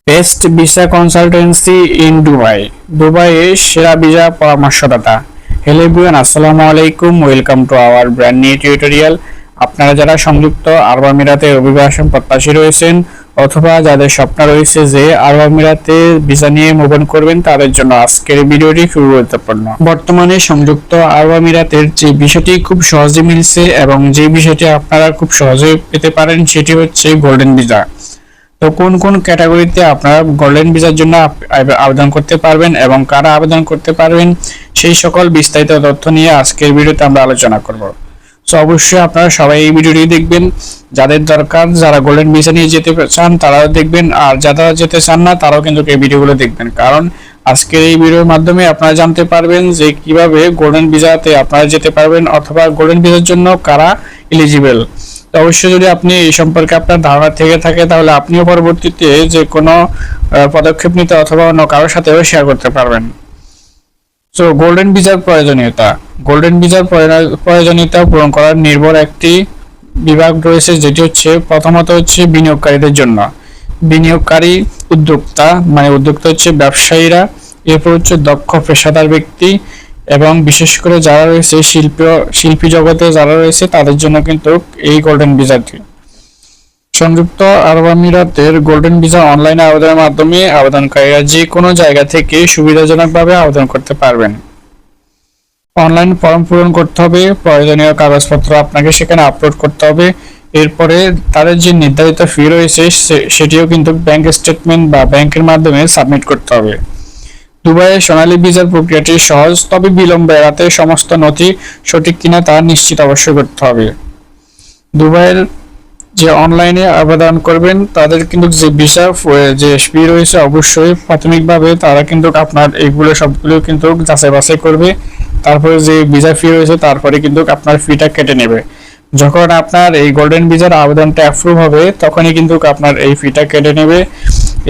Best visa consultancy in Dubai, দুবাইয়ের সেরা visa পরামর্শদাতা। হ্যালো এভরিওয়ান, আসসালামু আলাইকুম, welcome to our brand new tutorial. আপনারা যারা সংযুক্ত আরব আমিরাতে অভিবাসন প্রত্যাশী রয়েছেন অথবা যাদের স্বপ্ন রয়েছে যে আরব আমিরাতে ভিসা নিয়ে মুভ অন করবেন, তাদের জন্য আজকের ভিডিওটি খুবই গুরুত্বপূর্ণ। বর্তমানে সংযুক্ত আরব আমিরাতের যে বিষয়টি খুব সহজে মিলছে এবং যে বিষয়টি আপনারা খুব সহজে পেতে পারেন সেটি হচ্ছে গোল্ডেন ভিসা। তো কোন কোন ক্যাটাগরিতে আপনারা গোল্ডেন ভিসার জন্য আবেদন করতে পারবেন এবং কারা আবেদন করতে পারবেন, সেই সকল বিস্তারিত তথ্য নিয়ে আজকের ভিডিওতে আমরা আলোচনা করব। সো অবশ্যই আপনারা সবাই এই ভিডিওটি দেখবেন। যাদের দরকার, যারা গোল্ডেন ভিসা নিয়ে যেতে চান তারাও দেখবেন, আর যারা যেতে চান না তারাও কিন্তু এই ভিডিওগুলো দেখবেন, কারণ আজকের এই ভিডিওর মাধ্যমে আপনারা জানতে পারবেন যে কিভাবে গোল্ডেন ভিসাতে আপনারা যেতে পারবেন অথবা গোল্ডেন ভিসার জন্য কারা এলিজিবল। তো অবশ্যই যদি আপনি এই সম্পর্কে আপনার ধারণা থেকে থাকে তাহলে আপনিও পরবর্তীতে যে কোনো পদক্ষেপ নিতে অথবা অন্য কারোর সাথেও শেয়ার করতে পারবেন। সো গোল্ডেন ভিসার প্রয়োজনীয়তা, গোল্ডেন ভিসার প্রয়োজনীয়তা পূরণ করার নির্ভর একটি বিভাগ রয়েছে, যেটি হচ্ছে প্রথমত হচ্ছে বিনিয়োগকারীদের জন্য। বিনিয়োগকারী, উদ্যোক্তা মানে উদ্যোক্তা হচ্ছে ব্যবসায়ীরা, এরপর হচ্ছে দক্ষ পেশাদার ব্যক্তি এবং বিশেষ করে যারা রয়েছে শিল্পী জগতে যারা রয়েছে তাদের জন্য কিন্তু এই গোল্ডেন ভিসাটি। সংযুক্ত আরব আমিরাতের গোল্ডেন ভিসা অনলাইনে আবেদনের মাধ্যমে আবেদনকারীরা যে কোনো জায়গা থেকে সুবিধাজনকভাবে আবেদন করতে পারবেন। অনলাইন ফর্ম পূরণ করতে হবে, প্রয়োজনীয় কাগজপত্র আপনাকে সেখানে আপলোড করতে হবে। এরপরে তাদের যে নির্ধারিত ফি রয়েছে সেটিও কিন্তু ব্যাংক স্টেটমেন্ট বা ব্যাংকের মাধ্যমে সাবমিট করতে হবে। দুবাইয়ের সোনালী ভিসার প্রক্রিয়াটি সহজ, তবে বিলম্ব এড়াতে সমস্ত নথি সঠিক কিনা তা নিশ্চিত অবশ্যই করতে হবে। দুবাইয়ের যে অনলাইনে আবেদন করবেন তাদের কিন্তু যে ভিসা যে ফি রয়েছে অবশ্যই প্রাথমিকভাবে তারা কিন্তু আপনার এইগুলো সবগুলো কিন্তু যাচাই বাছাই করবে, তারপরে যে ভিসা ফি রয়েছে তারপরে কিন্তু আপনার ফিটা কেটে নেবে। যখন আপনার এই গোল্ডেন ভিসার আবেদনটা অ্যাপ্রুভ হবে তখনই কিন্তু আপনার এই ফিটা কেটে নেবে।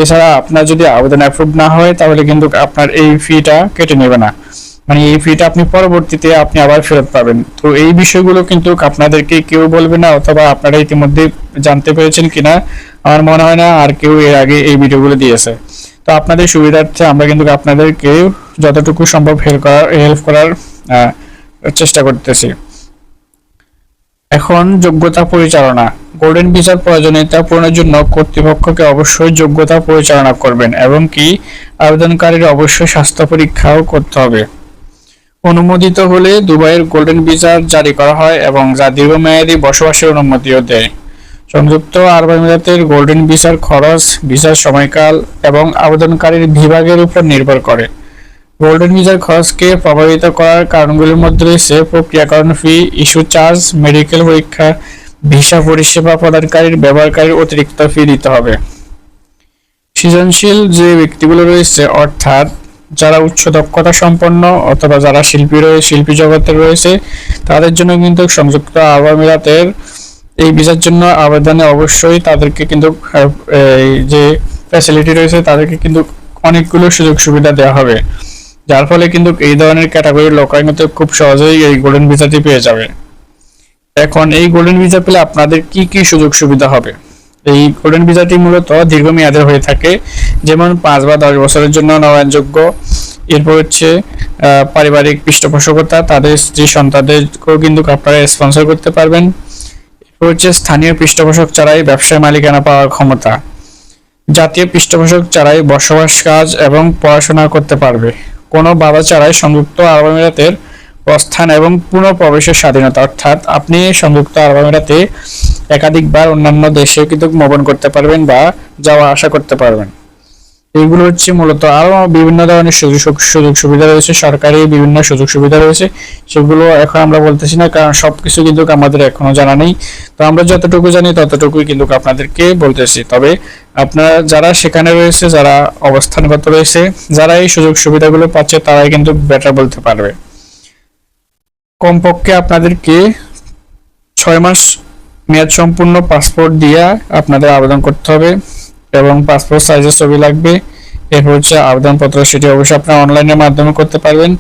এছাড়া আপনার যদি আবেদন অ্যাপ্রুভ না হয় তাহলে কিন্তু আপনার এই ফিটা কেটে নেবে না, মানে এই ফিটা আপনি পরবর্তীতে আপনি আবার ফেরত পাবেন। তো এই বিষয়গুলো কিন্তু আপনাদেরকে কেউ বলবে না, অথবা আপনারা ইতিমধ্যে জানতে পেরেছেন কিনা আমার মনে হয় না আর কেউ এর আগে এই ভিডিওগুলো দিয়েছে। তো আপনাদের সুবিধার্থে আমরা কিন্তু আপনাদেরকে যতটুকু সম্ভব হেল্প করার চেষ্টা করতেছি। এখন যোগ্যতা পরিচালনা, গোল্ডেন ভিসার প্রয়োজনীয়তা পূরণের জন্য কর্তৃপক্ষকে অবশ্যই যোগ্যতা পরিচালনা করবেন এবং কি আবেদনকারীর অবশ্যই স্বাস্থ্য পরীক্ষাও করতে হবে। অনুমোদিত হলে দুবাইয়ের গোল্ডেন ভিসা জারি করা হয় এবং যা দীর্ঘমেয়াদী বসবাসের অনুমতিও দেয়। সংযুক্ত আরব আমিরাতের গোল্ডেন ভিসার খরচ, ভিসার সময়কাল এবং আবেদনকারীর বিভাগের উপর নির্ভর করে। গোল্ডেন ভিসার খরচকে প্রভাবিত করার কারণগুলির মধ্যে রয়েছে প্রক্রিয়াকরণ ফি, ইস্যু চার্জ, মেডিকেল পরীক্ষা, ভিসা পরিষেবা প্রদানকারীর ব্যবহারকারীর অতিরিক্ত ফি দিতে হবে। সৃজনশীল যে ব্যক্তিগুলো রয়েছে অর্থাৎ যারা উচ্চ দক্ষতা সম্পন্ন অথবা যারা শিল্পী জগতে রয়েছে তাদের জন্য কিন্তু সংযুক্ত আরব আমিরাতের এই ভিসার জন্য আবেদনে অবশ্যই তাদেরকে কিন্তু এই যে ফ্যাসিলিটি রয়েছে তাদেরকে কিন্তু অনেকগুলো সুযোগ সুবিধা দেওয়া হবে, যার ফলে কিন্তু এই ধরনের ক্যাটাগরির লোকরা কিন্তু খুব সহজেই এই গোল্ডেন ভিসাটি পেয়ে যাবে। এখন এই গোল্ডেন ভিসা পেলে আপনাদের কি কি সুযোগ সুবিধা হবে? এই গোল্ডেন ভিসাটি মূলত দীর্ঘমেয়াদের হয়ে থাকে, যেমন 5 বা 10 বছরের জন্য নবায়নযোগ্য। এরপর হচ্ছে পারিবারিক পৃষ্ঠপোষকতা, তাদের স্ত্রী সন্তানদেরকেও কিন্তু আপনারা স্পন্সর করতে পারবেন। এরপর হচ্ছে স্থানীয় পৃষ্ঠপোষক ছাড়াই ব্যবসায় মালিকানা পাওয়ার ক্ষমতা। জাতীয় পৃষ্ঠপোষক ছাড়াই বসবাস, কাজ এবং পড়াশোনা করতে পারবে। কোনো বাধা ছাড়াই সংযুক্ত আরব আমিরাতের প্রস্থান এবং পুনঃপ্রবেশের স্বাধীনতা, অর্থাৎ আপনি সংযুক্ত আরব আমিরাতে একাধিকবার অন্যান্য দেশে কিন্তু ভ্রমণ করতে পারবেন বা যাওয়া আসা করতে পারবেন। এইগুলো হচ্ছে মূলত আরো বিভিন্ন ধরনের সুযোগ সুবিধা রয়েছে, সরকারি বিভিন্ন সুযোগ সুবিধা রয়েছে, সেগুলো এখন আমরা বলতেছি না কারণ সবকিছু কিন্তু আমাদের এখনো জানা নেই। তো আমরা যতটুকু জানি ততটুকুই কিন্তু আপনাদেরকে বলতেছি। তবে আপনারা যারা সেখানে রয়েছে, যারা অবস্থানগত রয়েছে, যারা এই সুযোগ সুবিধাগুলো পাচ্ছে তারাই কিন্তু বেটার বলতে পারবে। কমপক্ষে আপনাদেরকে 6 মাস মেয়াদ সম্পূর্ণ পাসপোর্ট দিয়ে আপনাদের আবেদন করতে হবে এবং পাসপোর্ট সাইজের ছবি লাগবে। এরপর হচ্ছে আবেদনপত্র, সেটি অবশ্যই আপনারা অনলাইনের মাধ্যমে করতে পারবেন।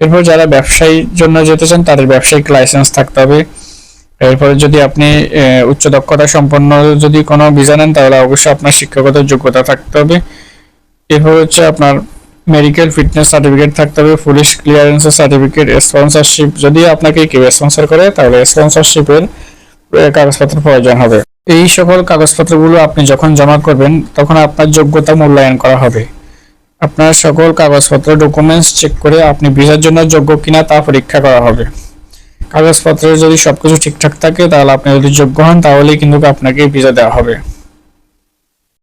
এরপর যারা ব্যবসায়ীর জন্য যেতে চান তাদের ব্যবসায়িক লাইসেন্স থাকতে হবে। এরপরে যদি আপনি উচ্চ দক্ষতা সম্পন্ন যদি কোনো ভিসা নেন তাহলে অবশ্যই আপনার শিক্ষাগত যোগ্যতা থাকতে হবে। এরপর হচ্ছে আপনার মেডিকেল ফিটনেস সার্টিফিকেট থাকতে হবে, পুলিশ ক্লিয়ারেন্সের সার্টিফিকেট, স্পন্সরশিপ যদি আপনাকে কেউ স্পন্সর করে তাহলে স্পন্সরশিপের কাগজপত্র প্রয়োজন হবে। এই সকল কাগজপত্রগুলো আপনি যখন জমা করবেন তখন আপনার যোগ্যতা মূল্যায়ন করা হবে। আপনার সকল কাগজপত্র ডকুমেন্টস চেক করে আপনি ভিসার জন্য যোগ্য কিনা তা পরীক্ষা করা হবে। কাগজপত্রে যদি সবকিছু ঠিকঠাক থাকে তাহলে আপনি যদি যোগ্য হন তাহলেই কিন্তু আপনাকে ভিসা দেওয়া হবে।